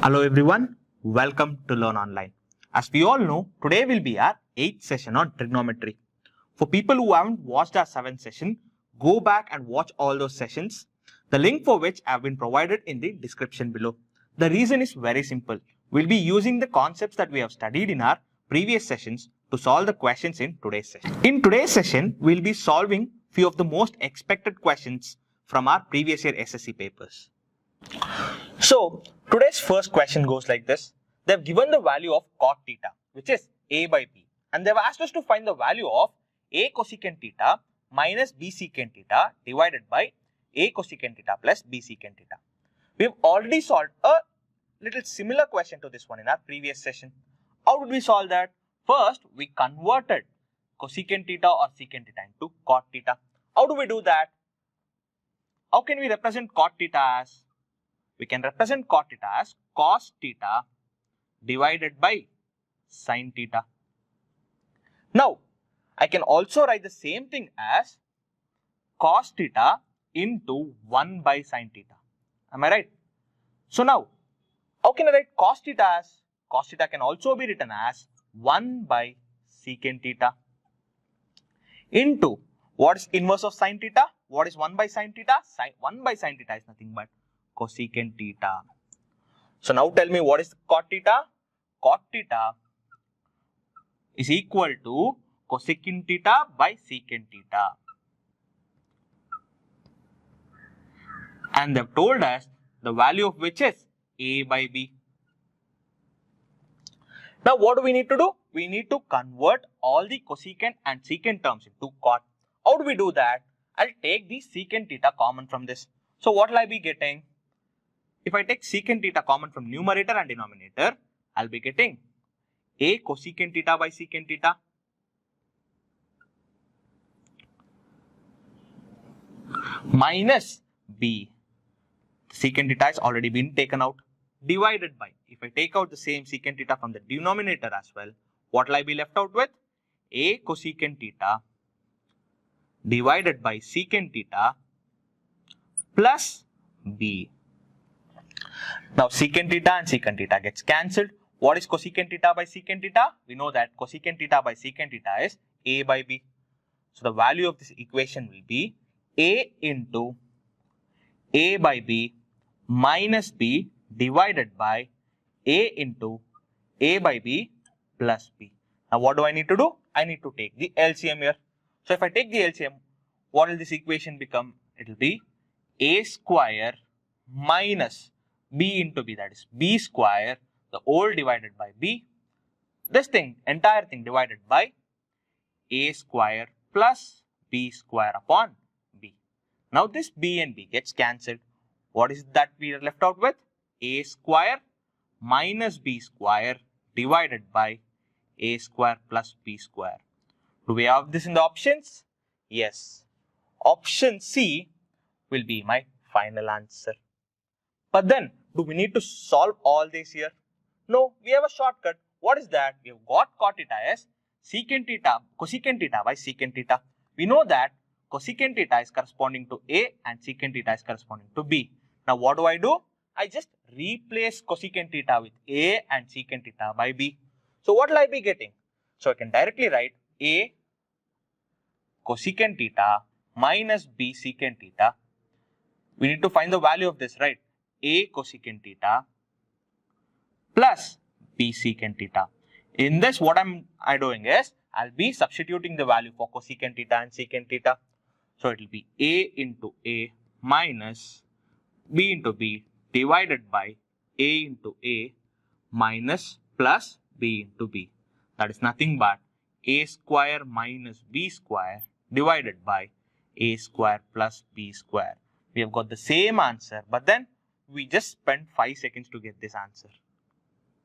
Hello everyone, welcome to Learn Online. As we all know, today will be our 8th session on trigonometry. For people who haven't watched our 7th session, go back and watch all those sessions, the link for which have been provided in the description below. The reason is very simple. We'll be using the concepts that we have studied in our previous sessions to solve the questions in today's session. In today's session, we'll be solving few of the most expected questions from our previous year SSC papers. So today's first question goes like this. They've given the value of cot theta, which is a by b, and they've asked us to find the value of a cosecant theta minus b secant theta divided by a cosecant theta plus b secant theta. We've already solved a little similar question to this one in our previous session. How did we solve that? First, we converted cosecant theta or secant theta into cot theta. How do we do that? How can we represent cot theta as? We can represent cot theta as cos theta divided by sin theta. Now, I can also write the same thing as cos theta into 1 by sin theta. Am I right? So now, how can I write cos theta as? Cos theta can also be written as 1 by secant theta into what is inverse of sin theta? What is 1 by sin theta? 1 by sin theta is nothing but cosecant theta. So now tell me, what is cot theta? Cot theta is equal to cosecant theta by secant theta. And they've told us the value of which is a by b. Now what do we need to do? We need to convert all the cosecant and secant terms into cot. How do we do that? I'll take the secant theta common from this. So what will I be getting? If I take secant theta common from numerator and denominator, I'll be getting a cosecant theta by secant theta minus b. Secant theta has already been taken out, divided by, if I take out the same secant theta from the denominator as well, what will I be left out with? A cosecant theta divided by secant theta plus b. Now secant theta and secant theta gets cancelled. What is cosecant theta by secant theta? We know that cosecant theta by secant theta is a by b. So the value of this equation will be a into a by b minus b divided by a into a by b plus b. Now what do I need to do? I need to take the LCM here. So if I take the LCM, what will this equation become? It will be a square minus b into b, that is b square, the whole divided by b, this thing, entire thing divided by a square plus b square upon b. Now this b and b gets cancelled. What is that we are left out with? A square minus b square divided by a square plus b square. Do we have this in the options? Yes. Option C will be my final answer. But then, do we need to solve all this here? No, we have a shortcut. What is that? We have got cot theta as secant theta, cosecant theta by secant theta. We know that cosecant theta is corresponding to A and secant theta is corresponding to B. Now what do? I just replace cosecant theta with A and secant theta by B. So what will I be getting? So I can directly write A cosecant theta minus B secant theta. We need to find the value of this, right? A cosecant theta plus B secant theta. In this, what I doing is, I'll be substituting the value for cosecant theta and secant theta. So it will be A into A minus B into B divided by A into A minus plus B into B. That is nothing but A square minus B square divided by A square plus B square. We have got the same answer, but then we just spent 5 seconds to get this answer.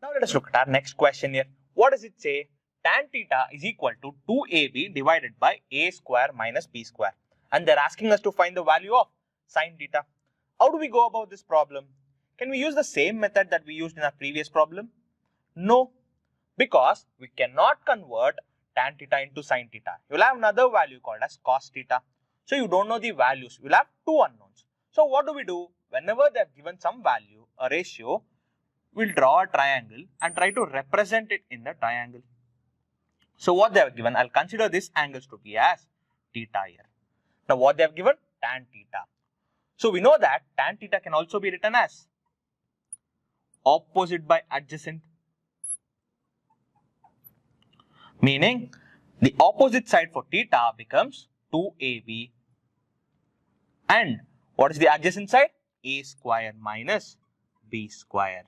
Now let us look at our next question here. What does it say? Tan theta is equal to 2ab divided by a square minus b square. And they're asking us to find the value of sin theta. How do we go about this problem? Can we use the same method that we used in our previous problem? No, because we cannot convert tan theta into sin theta. You will have another value called as cos theta. So you don't know the values. You will have two unknowns. So what do? Whenever they have given some value, a ratio, we'll draw a triangle and try to represent it in the triangle. So what they have given, I'll consider this angles to be as theta here. Now what they have given? Tan theta. So we know that tan theta can also be written as opposite by adjacent. Meaning the opposite side for theta becomes 2ab. And what is the adjacent side? A square minus b square.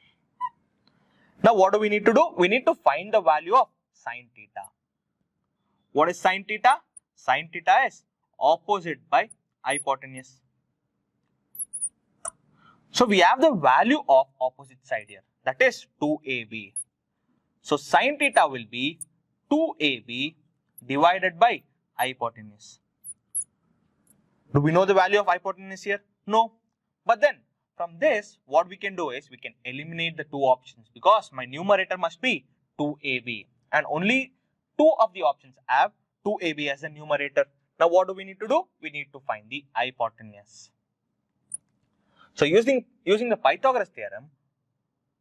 Now what do we need to do? We need to find the value of sin theta. What is sin theta? Sin theta is opposite by hypotenuse. So we have the value of opposite side here, that is 2ab. So sin theta will be 2ab divided by hypotenuse. Do we know the value of hypotenuse here? No. But then from this, what we can do is we can eliminate the two options because my numerator must be 2ab and only two of the options have 2ab as a numerator. Now what do we need to do? We need to find the hypotenuse. So using the Pythagoras theorem,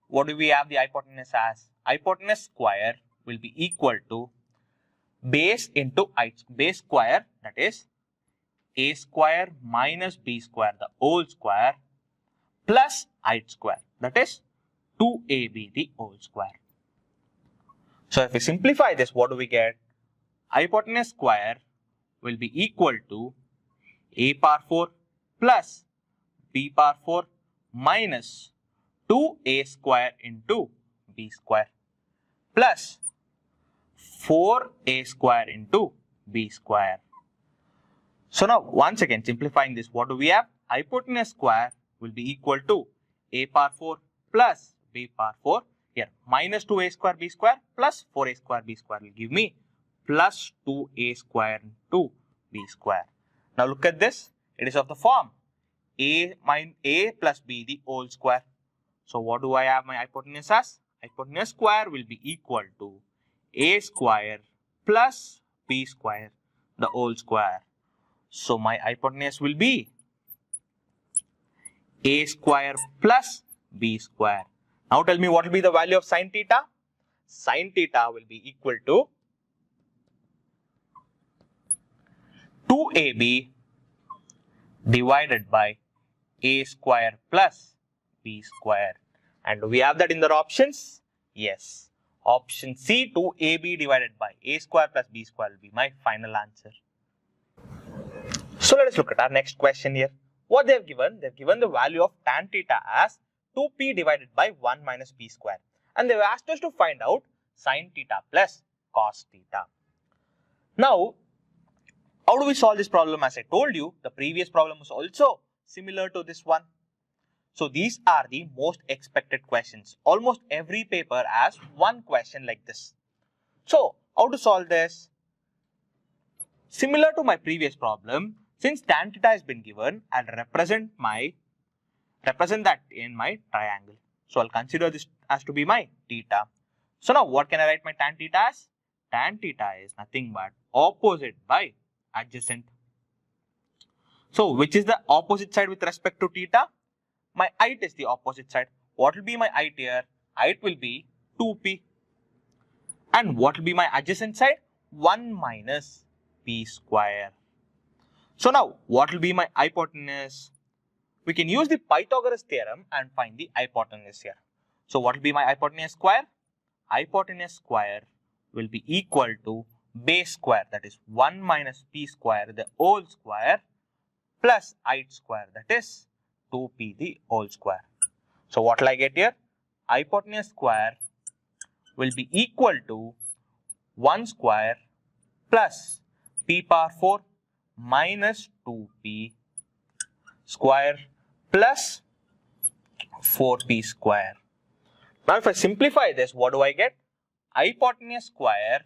what do we have the hypotenuse as? Hypotenuse square will be equal to base into base square, that is a square minus b square, the whole square, plus height square, that is 2ab the whole square. So if we simplify this, what do we get? Hypotenuse square will be equal to a power 4 plus b power 4 minus 2a square into b square plus 4a square into b square. So now once again simplifying this, what do we have? Hypotenuse square will be equal to a power 4 plus b power 4 here minus 2a square b square plus 4a square b square will give me plus 2a square into b square. Now look at this, it is of the form a plus b the whole square. So what do I have my hypotenuse as? Hypotenuse square will be equal to a square plus b square the whole square. So my hypotenuse will be a square plus b square. Now tell me what will be the value of sin theta? Sin theta will be equal to 2ab divided by a square plus b square. And do we have that in the options? Yes. Option C, 2ab divided by a square plus b square will be my final answer. So let us look at our next question here. What they have given? They have given the value of tan theta as 2p divided by 1 minus b square. And they have asked us to find out sin theta plus cos theta. Now, how do we solve this problem? As I told you, the previous problem was also similar to this one. So these are the most expected questions. Almost every paper has one question like this. So how to solve this? Similar to my previous problem, since tan theta has been given, I'll represent that in my triangle. So I'll consider this as to be my theta. So now what can I write my tan theta as? Tan theta is nothing but opposite by adjacent. So which is the opposite side with respect to theta? My height is the opposite side. What will be my height here? Height will be 2p. And what will be my adjacent side? 1 minus p square. So now what will be my hypotenuse? We can use the Pythagoras theorem and find the hypotenuse here. So what will be my hypotenuse square? Hypotenuse square will be equal to base square, that is 1 minus p square the whole square plus height square, that is 2p the whole square. So what will I get here? Hypotenuse square will be equal to 1 square plus p power 4 minus 2p square plus 4p square. Now if I simplify this, what do I get? Hypotenuse square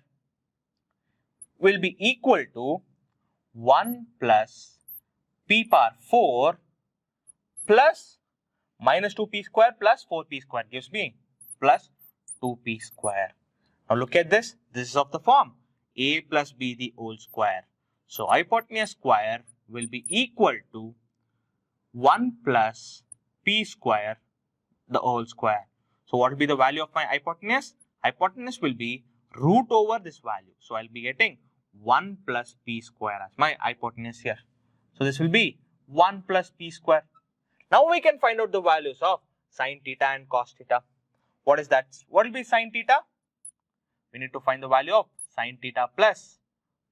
will be equal to 1 plus p power 4 plus minus 2p square plus 4p square gives me plus 2p square. Now look at this. This is of the form a plus b the whole square. So hypotenuse square will be equal to 1 plus p square the whole square. So what will be the value of my hypotenuse? Hypotenuse will be root over this value. So I'll be getting 1 plus p square as my hypotenuse here. So this will be 1 plus p square. Now we can find out the values of sine theta and cos theta. What is that? What will be sine theta? We need to find the value of sine theta plus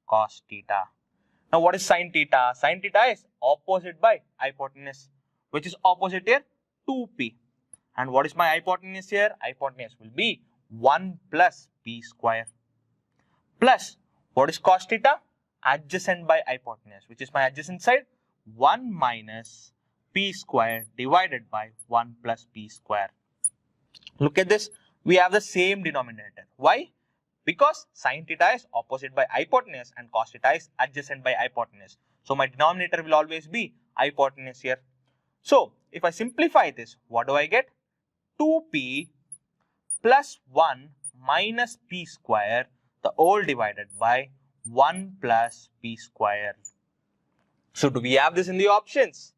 cos theta. Now what is sine theta? Sine theta is opposite by hypotenuse. Which is opposite here? 2p. And what is my hypotenuse here? Hypotenuse will be 1 plus p square. Plus, what is cos theta? Adjacent by hypotenuse. Which is my adjacent side? 1 minus p square divided by 1 plus p square. Look at this. We have the same denominator. Why? Because sine theta is opposite by hypotenuse and cos theta is adjacent by hypotenuse. So my denominator will always be hypotenuse here. So if I simplify this, what do I get? 2p plus 1 minus p square, the whole divided by 1 plus p square. So do we have this in the options?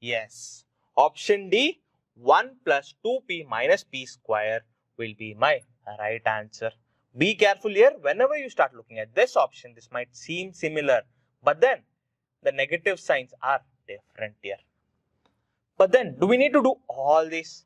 Yes. Option D, 1 plus 2p minus p square will be my right answer. Be careful here. Whenever you start looking at this option, this might seem similar, but then the negative signs are different here. But then, do we need to do all this?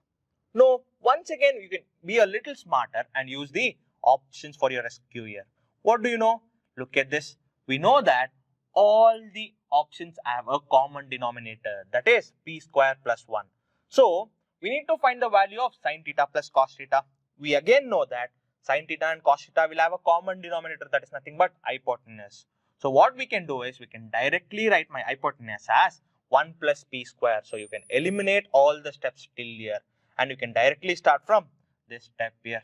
No. Once again, you can be a little smarter and use the options for your rescue here. What do you know? Look at this. We know that all the options have a common denominator, that is p square plus 1. So, we need to find the value of sine theta plus cos theta. We again know that sine theta and cos theta will have a common denominator, that is nothing but hypotenuse. So, what we can do is we can directly write my hypotenuse as 1 plus p square. So, you can eliminate all the steps till here and you can directly start from this step here.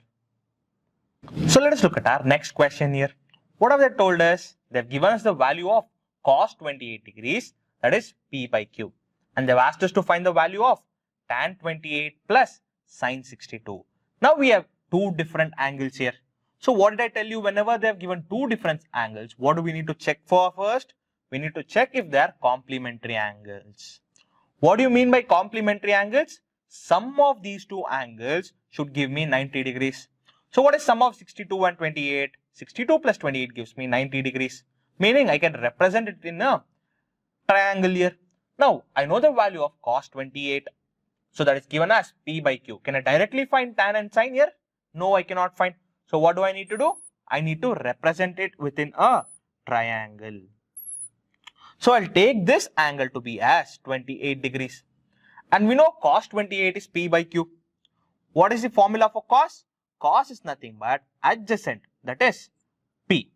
So, let us look at our next question here. What have they told us? They have given us the value of cos 28 degrees, that is p by q. And they have asked us to find the value of tan 28 plus sine 62. Now, we have two different angles here. So, what did I tell you? Whenever they have given two different angles, what do we need to check for first? We need to check if they are complementary angles. What do you mean by complementary angles? Sum of these two angles should give me 90 degrees. So what is sum of 62 and 28? 62 plus 28 gives me 90 degrees. Meaning I can represent it in a triangle here. Now I know the value of cos 28. So that is given as p by q. Can I directly find tan and sine here? No, I cannot find. So what do I need to do? I need to represent it within a triangle. So I'll take this angle to be as 28 degrees. And we know cos 28 is p by q. What is the formula for cos? Cos is nothing but adjacent, that is p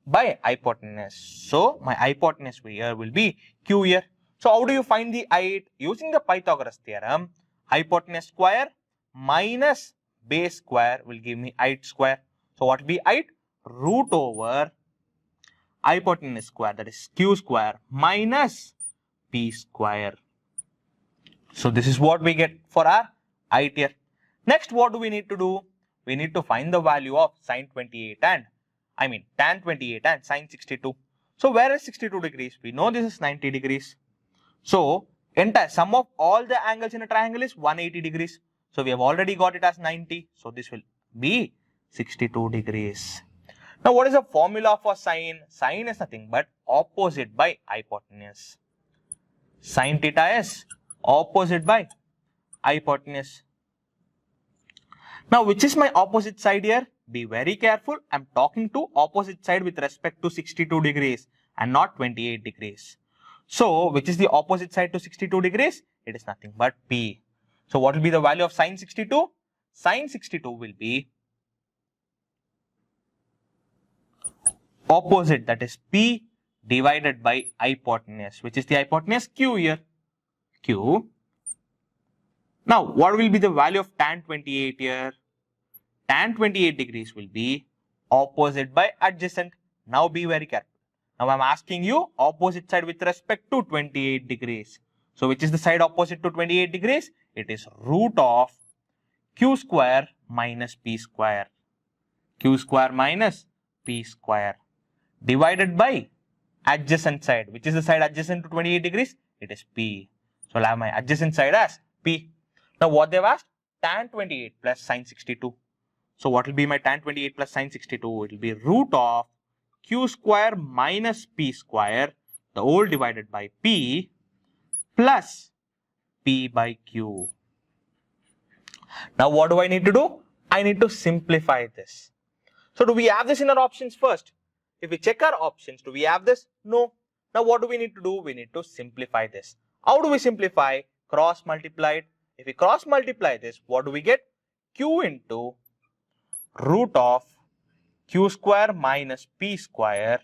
by hypotenuse. So my hypotenuse here will be q here. So how do you find the height? Using the Pythagoras theorem, hypotenuse square minus base square will give me height square. So what will be height? Root over hypotenuse square, that is q square minus p square. So this is what we get for our height here. Next, what do we need to do? We need to find the value of sine 28 and tan 28 and sine 62. So where is 62 degrees? We know this is 90 degrees. So entire sum of all the angles in a triangle is 180 degrees. So we have already got it as 90. So this will be 62 degrees. Now what is the formula for sine? Sine is nothing but opposite by hypotenuse. Sine theta is opposite by hypotenuse. Now which is my opposite side here? Be very careful. I am talking to opposite side with respect to 62 degrees and not 28 degrees. So which is the opposite side to 62 degrees? It is nothing but p. So what will be the value of sine 62? Sine 62 will be opposite, that is p divided by hypotenuse, which is the hypotenuse q here. Q. Now what will be the value of tan 28 here? Tan 28 degrees will be opposite by adjacent. Now be very careful. Now I am asking you opposite side with respect to 28 degrees. So which is the side opposite to 28 degrees? It is root of q square minus p square. Q square minus p square divided by adjacent side. Which is the side adjacent to 28 degrees? It is p. So I'll have my adjacent side as p. Now what they've asked? tan 28 plus sine 62. So what will be my tan 28 plus sine 62? It will be root of q square minus p square, the whole divided by p plus p by q. Now what do I need to do? I need to simplify this. So do we have this in our options first? If we check our options, do we have this? No. Now what do we need to do? We need to simplify this. How do we simplify? Cross multiplied. If we cross multiply this, what do we get? Q into root of q square minus p square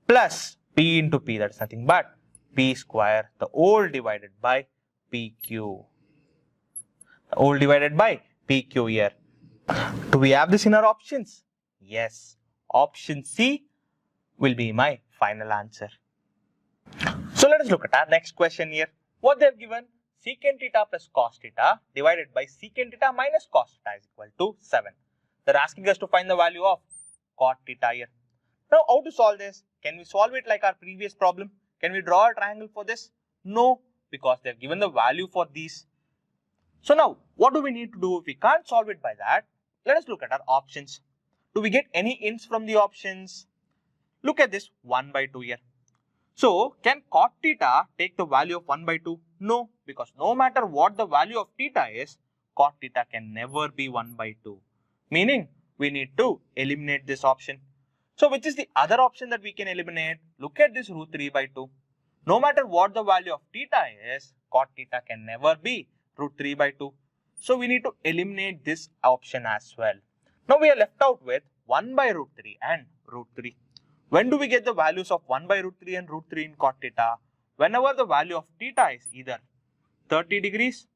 plus p into p, that's nothing but p square, the whole divided by pq. The whole divided by pq here. Do we have this in our options? Yes. Option C will be my final answer. So let us look at our next question here. What they have given? Secant theta plus cos theta divided by secant theta minus cos theta is equal to 7. They're asking us to find the value of cot theta here. Now how to solve this? Can we solve it like our previous problem? Can we draw a triangle for this? No, because they have given the value for these. So now what do we need to do? If we can't solve it by that, let us look at our options. Do we get any hints from the options? Look at this 1 by 2 here. So can cot theta take the value of 1 by 2? No, because no matter what the value of theta is, cot theta can never be 1 by 2. Meaning we need to eliminate this option. So which is the other option that we can eliminate? Look at this root 3 by 2. No matter what the value of theta is, cot theta can never be root 3 by 2. So we need to eliminate this option as well. Now we are left out with 1 by root 3 and root 3. When do we get the values of 1 by root 3 and root 3 in cot theta? Whenever the value of theta is either 30 degrees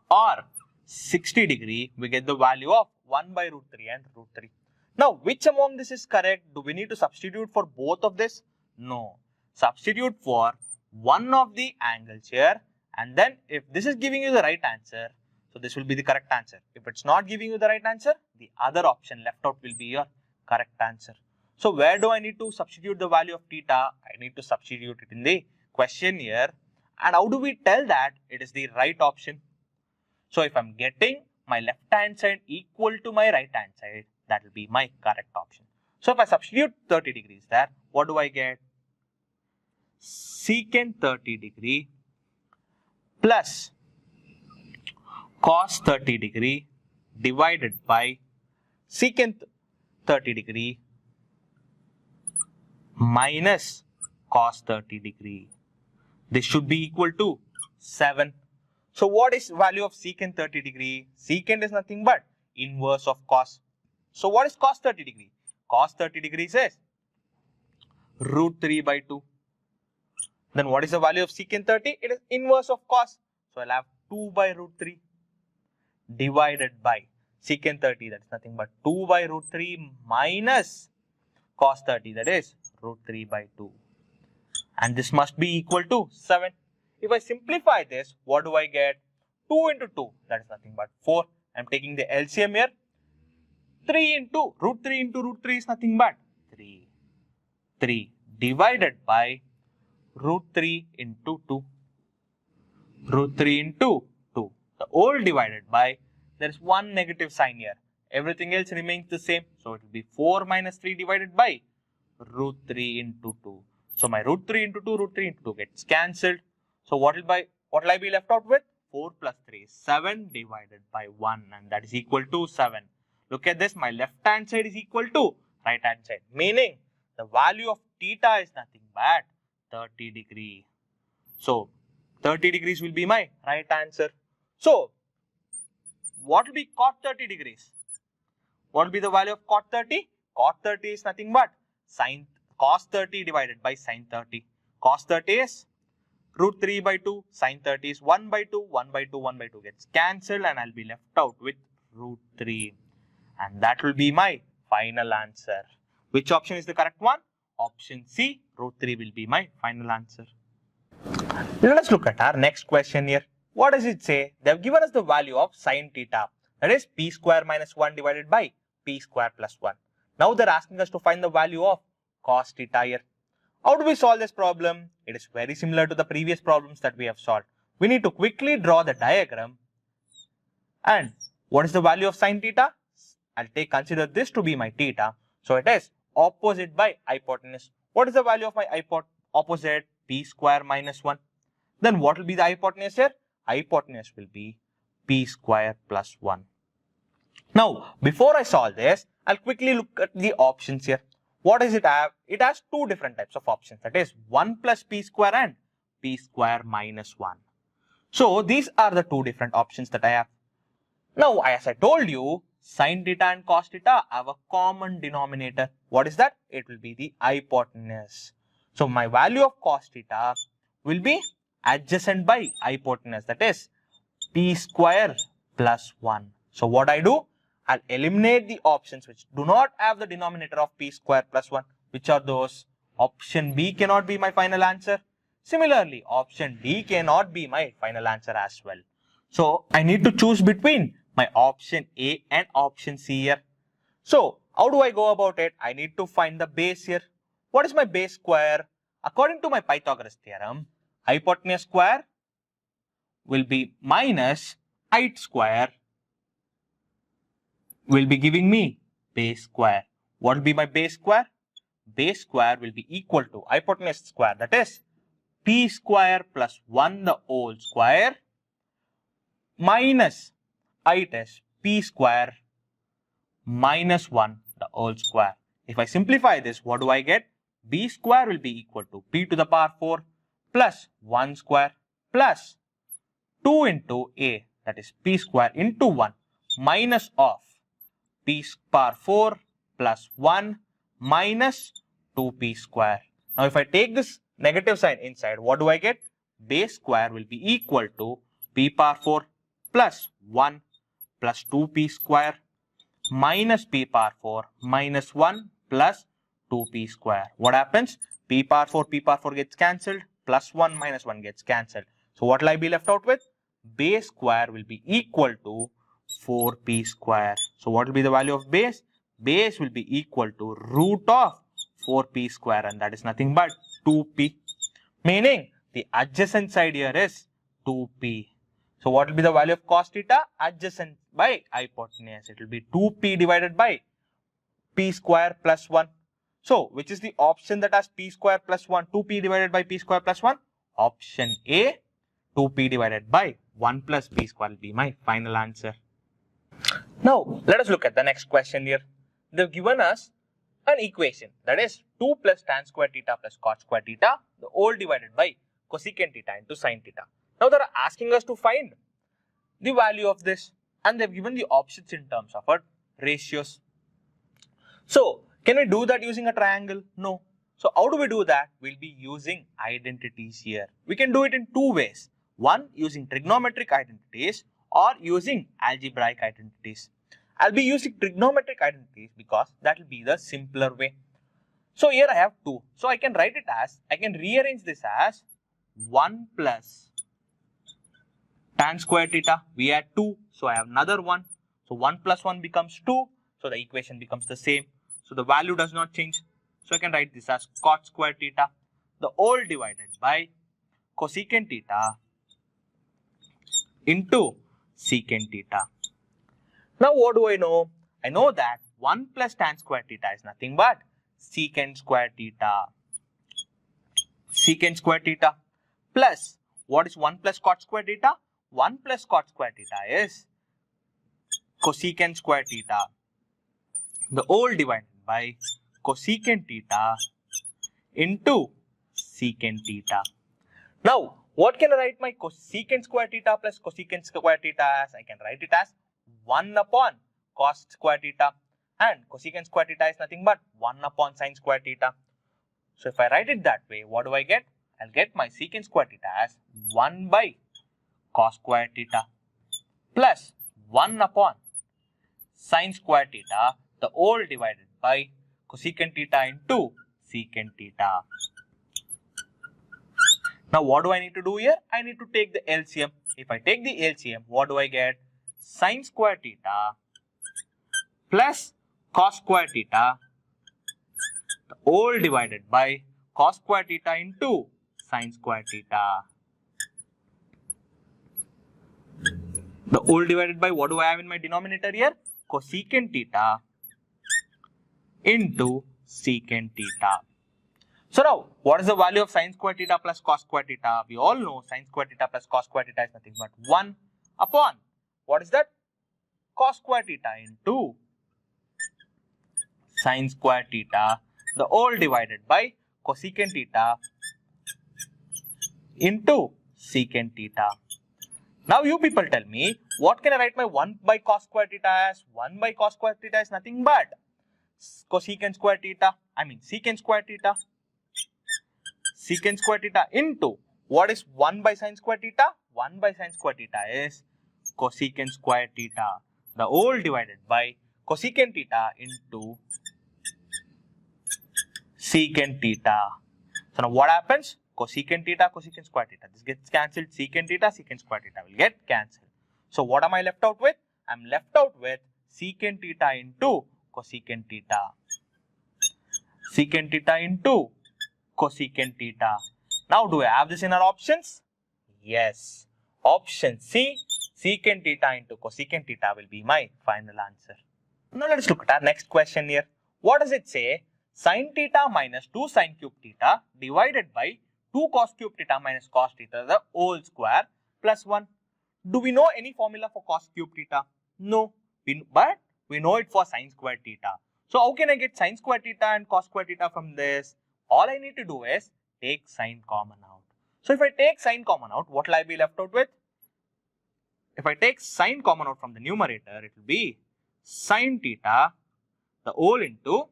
or 60 degree, we get the value of 1 by root 3 and root 3. Now, which among this is correct? Do we need to substitute for both of this? No. Substitute for one of the angles here, and then if this is giving you the right answer, so this will be the correct answer. If it's not giving you the right answer, the other option left out will be your correct answer. So where do I need to substitute the value of theta? I need to substitute it in the question here. And how do we tell that it is the right option? So if I'm getting my left hand side equal to my right hand side, that will be my correct option. So if I substitute 30 degrees there, what do I get? Secant 30 degree plus cos 30 degree divided by secant 30 degree minus cos 30 degree. This should be equal to 7. So what is value of secant 30 degree? Secant is nothing but inverse of cos. So what is cos 30 degree? Cos 30 degrees is root 3 by 2. Then what is the value of secant 30? It is inverse of cos. So I'll have 2 by root 3 divided by secant 30, that is nothing but 2 by root 3 minus cos 30, that is root 3 by 2. And this must be equal to 7. If I simplify this, what do I get? 2 into 2, that is nothing but 4. I am taking the LCM here. 3 into root 3 is nothing but 3. 3 divided by root 3 into 2. Root 3 into 2. The whole divided by, there is one negative sign here. Everything else remains the same. So it will be 4 minus 3 divided by root 3 into 2. So my root 3 into 2, root 3 into 2 gets cancelled. So what will I be left out with? 4 plus 3 is 7 divided by 1, and that is equal to 7. Look at this, my left hand side is equal to right hand side. Meaning the value of theta is nothing but 30 degree. So 30 degrees will be my right answer. So what will be cot 30 degrees? What will be the value of cot 30? Cot 30 is nothing but cos 30 divided by sin 30. Cos 30 is root 3 by 2. Sin 30 is 1 by 2. 1 by 2, 1 by 2 gets cancelled, and I'll be left out with root 3. And that will be my final answer. Which option is the correct one? Option C, root 3 will be my final answer. Let us look at our next question here. What does it say? They have given us the value of sin theta. That is p square minus 1 divided by p square plus 1. Now they're asking us to find the value of cos theta here. How do we solve this problem? It is very similar to the previous problems that we have solved. We need to quickly draw the diagram And what is the value of sine theta? I'll consider this to be my theta. So it is opposite by hypotenuse. What is the value of my opposite? P square minus 1. Then what will be the hypotenuse here? Hypotenuse will be P square plus 1. Now, before I solve this, I'll quickly look at the options here. What does it have? It has two different types of options. That is 1 plus P square and P square minus 1. So these are the two different options that I have. Now, as I told you, sin theta and cos theta have a common denominator. What is that? It will be the hypotenuse. So my value of cos theta will be adjacent by hypotenuse, that is P square plus 1. So what I do? I'll eliminate the options which do not have the denominator of P square plus 1. Which are those? Option B cannot be my final answer. Similarly, option D cannot be my final answer as well. So I need to choose between my option A and option C here. So how do I go about it? I need to find the base here. What is my base square? According to my Pythagoras theorem, hypotenuse square will be minus height square will be giving me base square. What will be my base square? Base square will be equal to hypotenuse square, that is P square plus 1 the whole square minus height is P square minus 1 the whole square. If I simplify this, what do I get? B square will be equal to P to the power 4 plus 1 square plus 2 into A, that is P square into 1 minus of P power 4 plus 1 minus 2P square. Now if I take this negative sign inside, what do I get? Base square will be equal to P power 4 plus 1 plus 2P square minus P power 4 minus 1 plus 2P square. What happens? P power 4 gets cancelled, plus 1 minus 1 gets cancelled. So what will I be left out with? Base square will be equal to 4P square. So what will be the value of base? Base will be equal to root of 4P square, and that is nothing but 2P. Meaning the adjacent side here is 2P. So what will be the value of cos theta? Adjacent by hypotenuse. It will be 2P divided by P square plus 1. So which is the option that has P square plus 1? 2P divided by P square plus 1? Option A, 2P divided by 1 plus P square will be my final answer. Now let us look at the next question here. They've given us an equation, that is 2 plus tan square theta plus cot square theta, the whole divided by cosecant theta into sin theta. Now they are asking us to find the value of this, and they've given the options in terms of our ratios. So can we do that using a triangle? No. So how do we do that? We'll be using identities here. We can do it in two ways. One, using trigonometric identities, or using algebraic identities. I'll be using trigonometric identities because that will be the simpler way. So here I have 2. So I can write it as, I can rearrange this as 1 plus tan square theta. We had 2. So I have another 1. So 1 plus 1 becomes 2. So the equation becomes the same. So the value does not change. So I can write this as cot square theta, the whole divided by cosecant theta into secant theta. Now what do I know? I know that 1 plus tan square theta is nothing but secant square theta. Secant square theta plus, what is 1 plus cot square theta? 1 plus cot square theta is cosecant square theta, the whole divided by cosecant theta into secant theta. Now, what can I write my cosecant square theta plus cosecant square theta as? I can write it as 1 upon cos square theta, and cosecant square theta is nothing but 1 upon sin square theta. So if I write it that way, what do I get? I'll get my secant square theta as 1 by cos square theta plus 1 upon sin square theta, the whole divided by cosecant theta into secant theta. Now what do I need to do here? I need to take the LCM. If I take the LCM, what do I get? Sin square theta plus cos square theta, the whole divided by cos square theta into sin square theta. The whole divided by, what do I have in my denominator here? Cosecant theta into secant theta. So now, what is the value of sin square theta plus cos square theta? We all know sin square theta plus cos square theta is nothing but 1 upon, what is that? Cos square theta into sin square theta, the whole divided by cosecant theta into secant theta. Now you people tell me, what can I write my 1 by cos square theta as? 1 by cos square theta is nothing but cosecant square theta, secant square theta. Secant square theta into, what is 1 by sin square theta? 1 by sin square theta is cosecant square theta, the whole divided by cosecant theta into secant theta. So now what happens? Cosecant theta, cosecant square theta. This gets cancelled. Secant theta, secant square theta will get cancelled. So what am I left out with? I am left out with secant theta into cosecant theta. Secant theta into cosecant theta. Now do I have this in our options? Yes. Option C, secant theta into cosecant theta will be my final answer. Now let us look at our next question here. What does it say? Sin theta minus 2 sin cube theta divided by 2 cos cube theta minus cos theta the whole square plus 1. Do we know any formula for cos cube theta? No. But we know it for sin square theta. So how can I get sin square theta and cos square theta from this? All I need to do is take sin common out. So if I take sin common out, what will I be left out with? If I take sin common out from the numerator, it will be sin theta, the whole into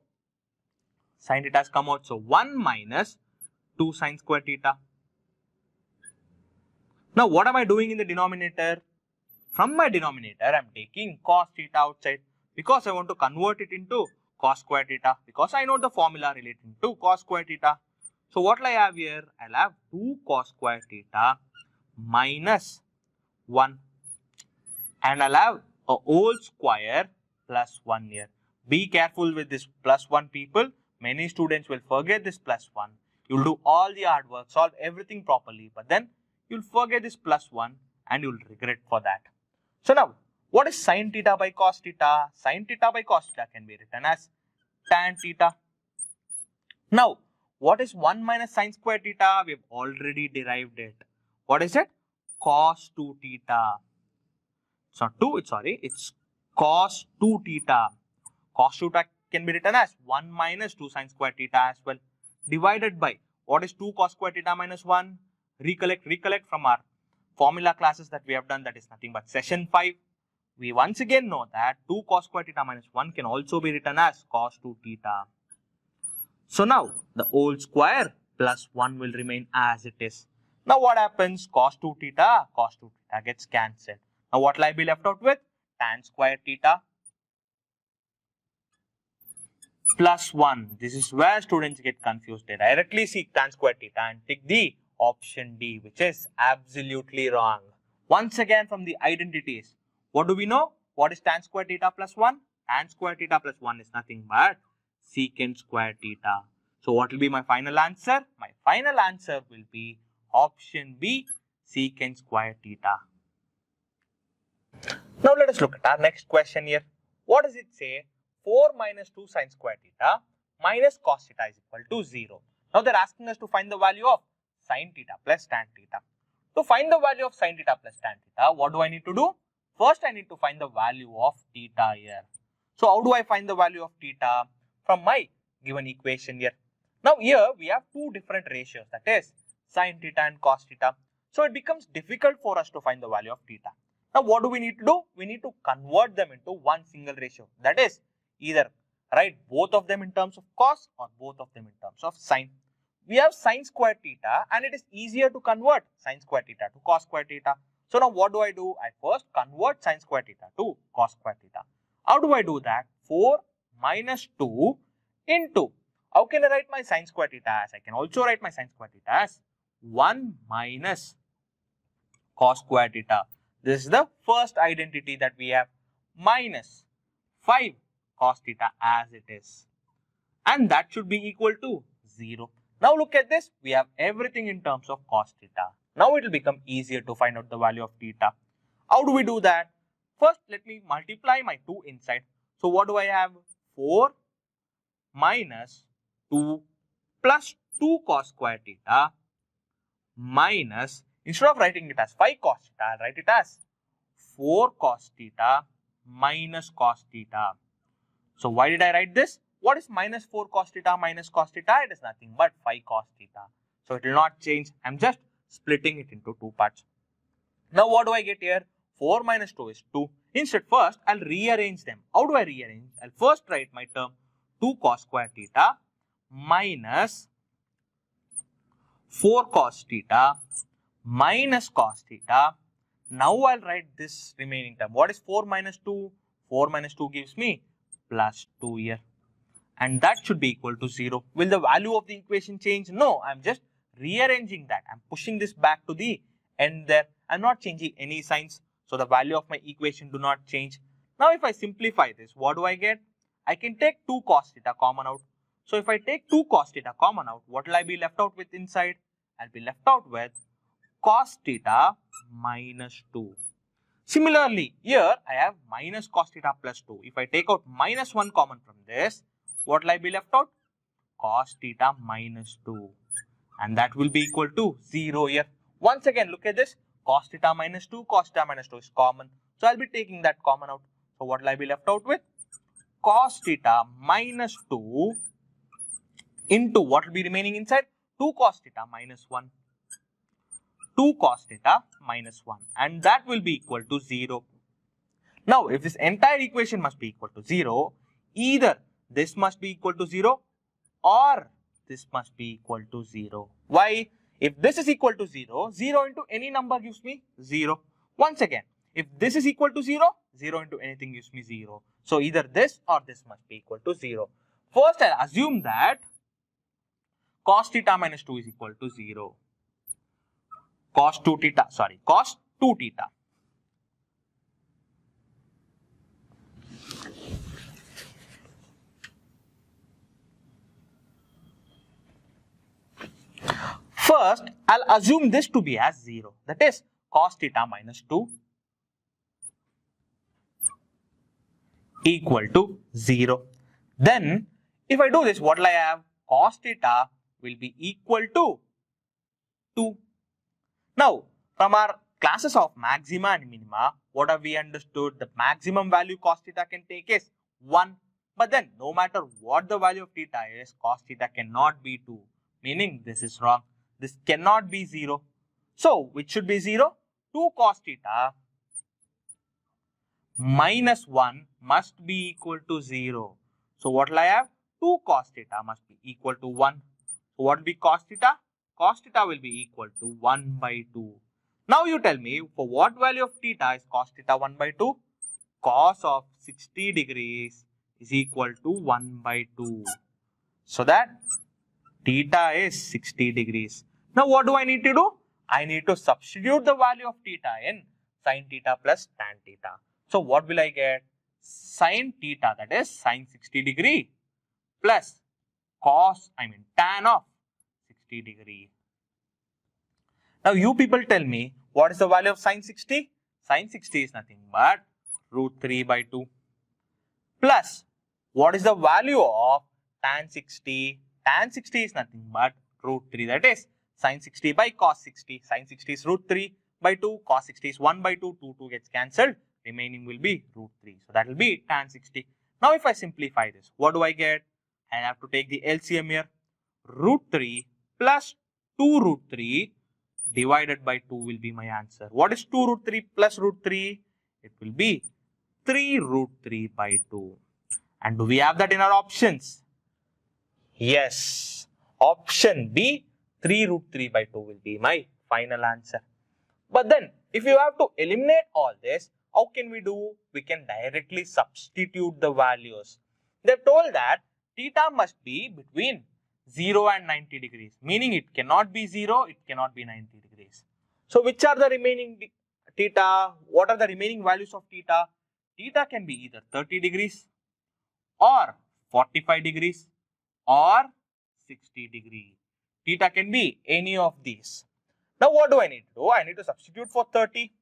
sin theta has come out. So 1 minus 2 sin square theta. Now what am I doing in the denominator? From my denominator, I am taking cos theta outside because I want to convert it into cos square theta, because I know the formula relating to cos square theta. So what will I have here? I will have 2 cos square theta minus 1, and I will have a whole square plus 1 here. Be careful with this plus 1, people. Many students will forget this plus 1. You will do all the hard work, solve everything properly, but then you will forget this plus 1 and you will regret for that. So now, what is sin theta by cos theta? Sin theta by cos theta can be written as tan theta. Now, what is 1 minus sin square theta? We have already derived it. What is it? Cos 2 theta. It's not 2, it's cos 2 theta. Cos 2 theta can be written as 1 minus 2 sin square theta as well, divided by, what is 2 cos square theta minus 1? Recollect from our formula classes that we have done, that is nothing but session 5. We once again know that 2 cos square theta minus 1 can also be written as cos 2 theta. So now the whole square plus 1 will remain as it is. Now what happens? Cos 2 theta gets cancelled. Now what will I be left out with? Tan square theta plus 1. This is where students get confused. They directly see tan square theta and tick the option D, which is absolutely wrong. Once again, from the identities, what do we know? What is tan square theta plus 1? Tan square theta plus 1 is nothing but secant square theta. So what will be my final answer? My final answer will be option B, secant square theta. Now let us look at our next question here. What does it say? 4 minus 2 sin square theta minus cos theta is equal to 0. Now they are asking us to find the value of sin theta plus tan theta. To find the value of sin theta plus tan theta, what do I need to do? First, I need to find the value of theta here. So how do I find the value of theta? From my given equation here. Now here we have two different ratios, that is sin theta and cos theta. So it becomes difficult for us to find the value of theta. Now what do we need to do? We need to convert them into one single ratio. That is, either write both of them in terms of cos or both of them in terms of sin. We have sin square theta and it is easier to convert sin square theta to cos square theta. So now what do? I first convert sin square theta to cos square theta. How do I do that? 4 minus 2 into, how can I write my sin square theta as? I can also write my sin square theta as 1 minus cos square theta. This is the first identity that we have, minus 5 cos theta as it is. And that should be equal to 0. Now look at this, we have everything in terms of cos theta. Now it will become easier to find out the value of theta. How do we do that? First, let me multiply my 2 inside. So what do I have? 4 minus 2 plus 2 cos square theta minus, instead of writing it as 5 cos theta, I'll write it as 4 cos theta minus cos theta. So why did I write this? What is minus 4 cos theta minus cos theta? It is nothing but 5 cos theta. So it will not change. I'm just splitting it into 2 parts. Now what do I get here? 4 minus 2 is 2. Instead, first I'll rearrange them. How do I rearrange? I'll first write my term 2 cos square theta minus 4 cos theta minus cos theta. Now I'll write this remaining term. What is 4 minus 2? 4 minus 2 gives me plus 2 here. And that should be equal to 0. Will the value of the equation change? No, I'm just rearranging that. I'm pushing this back to the end there. I'm not changing any signs. So the value of my equation do not change. Now if I simplify this, what do I get? I can take 2 cos theta common out. So if I take 2 cos theta common out, what will I be left out with inside? I'll be left out with cos theta minus 2. Similarly, here I have minus cos theta plus 2. If I take out minus 1 common from this, what will I be left out? Cos theta minus 2. And that will be equal to 0 here. Once again, look at this. Cos theta minus 2 is common. So I'll be taking that common out. So what will I be left out with? Cos theta minus 2 into what will be remaining inside? 2 cos theta minus 1. 2 cos theta minus 1. And that will be equal to 0. Now, if this entire equation must be equal to 0, either this must be equal to 0 or this must be equal to 0. Why? If this is equal to 0, 0 into any number gives me 0. Once again, if this is equal to 0, 0 into anything gives me 0. So either this or this must be equal to 0. First, I'll assume that cos theta minus 2 is equal to 0. Cos 2 theta. First, I'll assume this to be as 0. That is cos theta minus 2 equal to 0. Then, if I do this, what will I have? Cos theta will be equal to 2. Now, from our classes of maxima and minima, what have we understood? The maximum value cos theta can take is 1. But then, no matter what the value of theta is, cos theta cannot be 2. Meaning, this is wrong. This cannot be 0. So, which should be 0? 2 cos theta minus 1 must be equal to 0. So, what will I have? 2 cos theta must be equal to 1. So, what will be cos theta? Cos theta will be equal to 1 by 2. Now, you tell me, for what value of theta is cos theta 1 by 2? Cos of 60 degrees is equal to 1 by 2. So, that theta is 60 degrees. Now, what do I need to do? I need to substitute the value of theta in sin theta plus tan theta. So, what will I get? Sin theta, that is sin 60 degree plus tan of 60 degree. Now, you people tell me, what is the value of sin 60? Sin 60 is nothing but root 3 by 2 plus what is the value of tan 60? Tan 60 is nothing but root 3, that is sin 60 by cos 60. Sin 60 is root 3 by 2, cos 60 is 1 by 2, 2 gets cancelled, remaining will be root 3. So that will be tan 60. Now if I simplify this, what do I get? I have to take the LCM here. Root 3 plus 2 root 3 divided by 2 will be my answer. What is 2 root 3 plus root 3? It will be 3 root 3 by 2. And do we have that in our options? Yes. Option B, 3 root 3 by 2 will be my final answer. But then, if you have to eliminate all this, how can we do? We can directly substitute the values. They've told that theta must be between 0 and 90 degrees. Meaning it cannot be 0, it cannot be 90 degrees. So, which are the remaining theta? What are the remaining values of theta? Theta can be either 30 degrees or 45 degrees or 60 degrees. Theta can be any of these. Now what do I need to do? I need to substitute for 30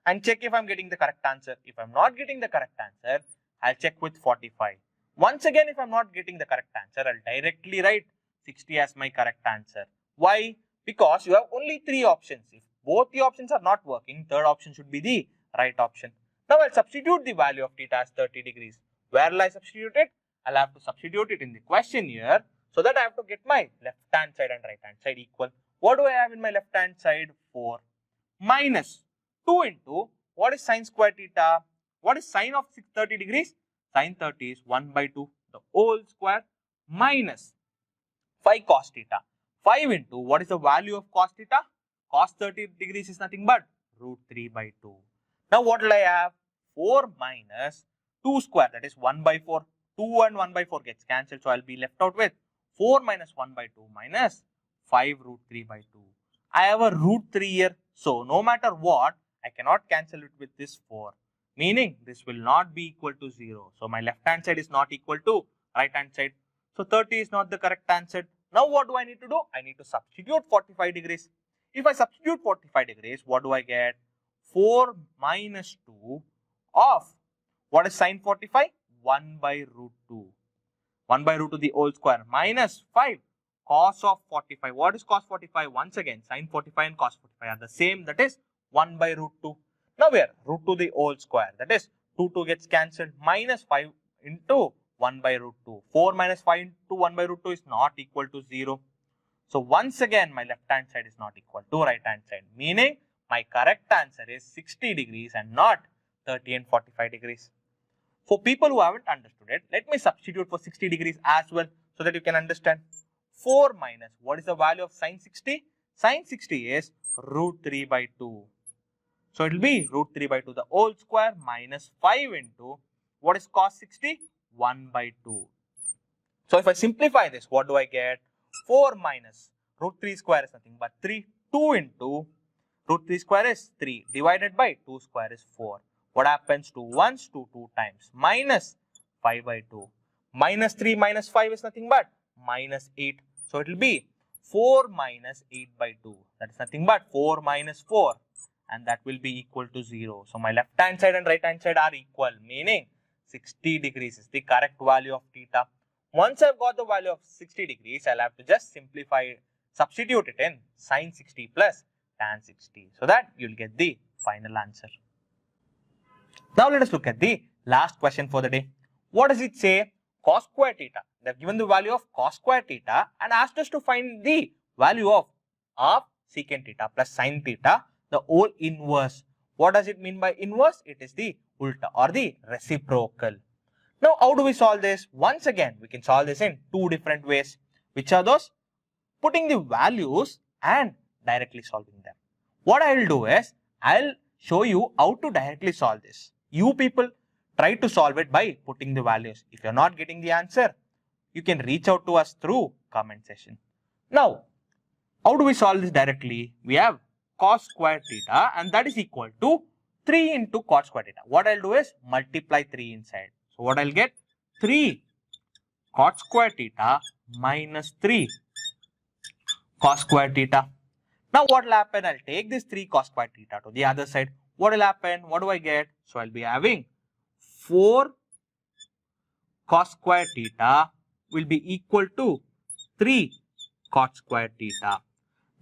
and check if I'm getting the correct answer. If I'm not getting the correct answer, I'll check with 45. Once again, if I'm not getting the correct answer, I'll directly write 60 as my correct answer. Why? Because you have only 3 options. If both the options are not working, third option should be the right option. Now I'll substitute the value of theta as 30 degrees. Where will I substitute it? I'll have to substitute it in the question here, so that I have to get my left hand side and right hand side equal. What do I have in my left hand side? 4 minus 2 into what is sine square theta? What is sine of 30 degrees? Sine 30 is 1 by 2, the whole square, minus 5 cos theta. 5 into what is the value of cos theta? Cos 30 degrees is nothing but root 3 by 2. Now what will I have? 4 minus 2 square, that is 1 by 4. 2 and 1 by 4 gets cancelled, so I'll be left out with 4 minus 1 by 2 minus 5 root 3 by 2. I have a root 3 here, so no matter what, I cannot cancel it with this 4. Meaning this will not be equal to 0. So my left hand side is not equal to right hand side. So 30 is not the correct answer. Now what do I need to do? I need to substitute 45 degrees. If I substitute 45 degrees, what do I get? 4 minus 2 of what is sine 45? 1 by root 2. 1 by root 2 the whole square minus 5 cos of 45. What is cos 45? Once again, sine 45 and cos 45 are the same. That is 1 by root 2. Now here, root 2 the whole square. That is 2 gets cancelled, minus 5 into 1 by root 2. 4 minus 5 into 1 by root 2 is not equal to 0. So once again, my left hand side is not equal to right hand side. Meaning my correct answer is 60 degrees and not 30 and 45 degrees. For people who haven't understood it, let me substitute for 60 degrees as well, so that you can understand. 4 minus, what is the value of sine 60? Sine 60 is root 3 by 2. So it will be root 3 by 2 the whole square minus 5 into what is cos 60? 1 by 2. So if I simplify this, what do I get? 4 minus root 3 square is nothing but 3. 2 into root 3 square is 3 divided by 2 square is 4. What happens to 1s to 2 times? Minus 5 by 2. Minus 3 minus 5 is nothing but minus 8. So it will be 4 minus 8 by 2. That is nothing but 4 minus 4. And that will be equal to 0. So my left hand side and right hand side are equal, meaning 60 degrees is the correct value of theta. Once I've got the value of 60 degrees, I'll have to just simplify it, substitute it in sine 60 plus tan 60, so that you'll get the final answer. Now let us look at the last question for the day. What does it say? Cos square theta. They've given the value of cos square theta and asked us to find the value of secant theta plus sin theta, the whole inverse. What does it mean by inverse? It is the ulta or the reciprocal. Now how do we solve this? Once again, we can solve this in 2 different ways. Which are those? Putting the values and directly solving them. What I will do is, I'll show you how to directly solve this. You people try to solve it by putting the values. If you're not getting the answer, you can reach out to us through comment section. Now, how do we solve this directly? We have cos square theta and that is equal to 3 into cos square theta. What I'll do is multiply 3 inside. So what I'll get? 3 cos square theta minus 3 cos square theta. Now what will happen? I'll take this 3 cos square theta to the other side. What will happen? What do I get? So I'll be having 4 cos square theta will be equal to 3 cot square theta.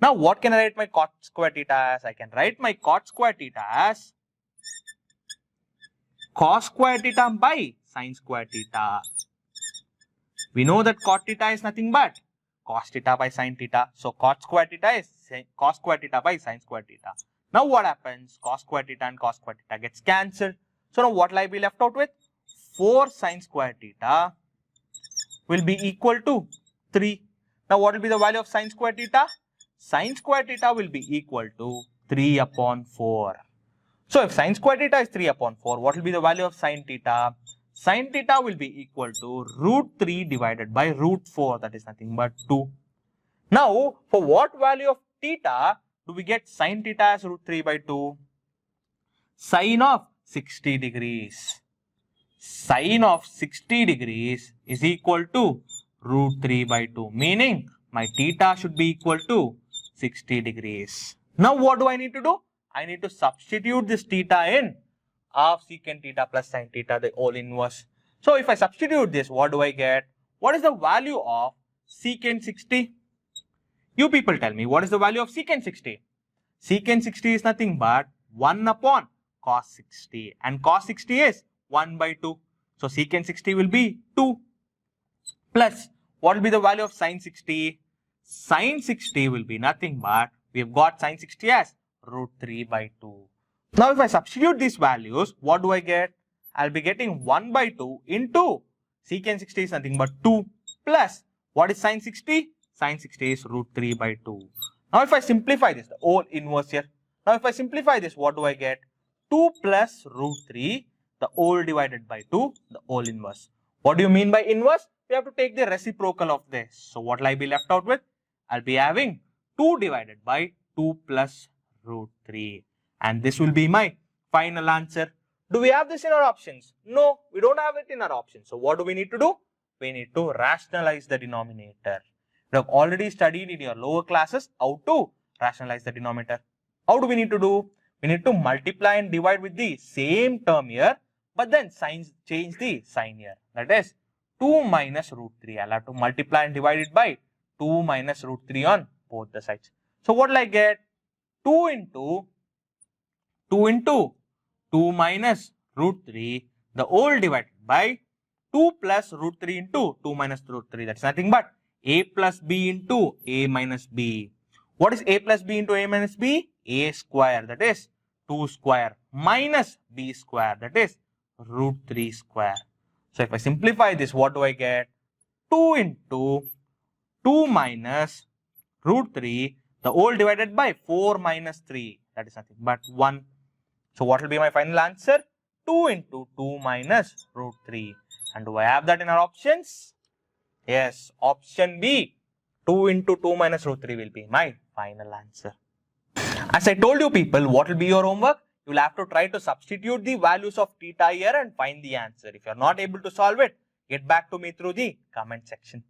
Now what can I write my cot square theta as? I can write my cot square theta as cos square theta by sin square theta. We know that cot theta is nothing but cos theta by sin theta. So cot square theta is cos square theta by sin square theta. Now what happens? Cos square theta and cos square theta gets cancelled. So now what will I be left out with? 4 sin square theta will be equal to 3. Now what will be the value of sin square theta? Sin square theta will be equal to 3 upon 4. So if sin square theta is 3 upon 4, what will be the value of sin theta? Sin theta will be equal to root 3 divided by root 4, that is nothing but 2. Now for what value of theta do we get sin theta as root 3 by 2? Sin of 60 degrees. Sin of 60 degrees is equal to root 3 by 2, meaning my theta should be equal to 60 degrees. Now what do I need to do? I need to substitute this theta in half secant theta plus sin theta, the whole inverse. So if I substitute this, what do I get? What is the value of secant 60? You people tell me, what is the value of secant 60? Secant 60 is nothing but 1 upon cos 60, and cos 60 is 1 by 2. So secant 60 will be 2 plus, what will be the value of sin 60? Sin 60 will be nothing but, we have got sin 60 as root 3 by 2. Now if I substitute these values, what do I get? I'll be getting 1 by 2 into secant 60 is nothing but 2 plus, what is sin 60? Sin 60 is root 3 by 2. Now if I simplify this, the whole inverse here. Now if I simplify this, what do I get? 2 plus root 3, the whole divided by 2, the whole inverse. What do you mean by inverse? We have to take the reciprocal of this. So what will I be left out with? I'll be having 2 divided by 2 plus root 3. And this will be my final answer. Do we have this in our options? No, we don't have it in our options. So what do we need to do? We need to rationalize the denominator. You have already studied in your lower classes how to rationalize the denominator. How do we need to do? We need to multiply and divide with the same term here, but then change the sign here. That is 2 minus root 3. I'll have to multiply and divide it by 2 minus root 3 on both the sides. So what will I get? 2 into 2 minus root 3, the whole divided by 2 plus root 3 into 2 minus root 3. That's nothing but a plus b into a minus b. What is a plus b into a minus b? A square, that is 2 square, minus b square, that is root 3 square. So if I simplify this, what do I get? 2 into 2 minus root 3, the whole divided by 4 minus 3, that is nothing but 1. So what will be my final answer? 2 into 2 minus root 3. And do I have that in our options? Yes, option B, 2 into 2 minus root 3 will be my final answer. As I told you people, what will be your homework? You will have to try to substitute the values of theta here and find the answer. If you are not able to solve it, get back to me through the comment section.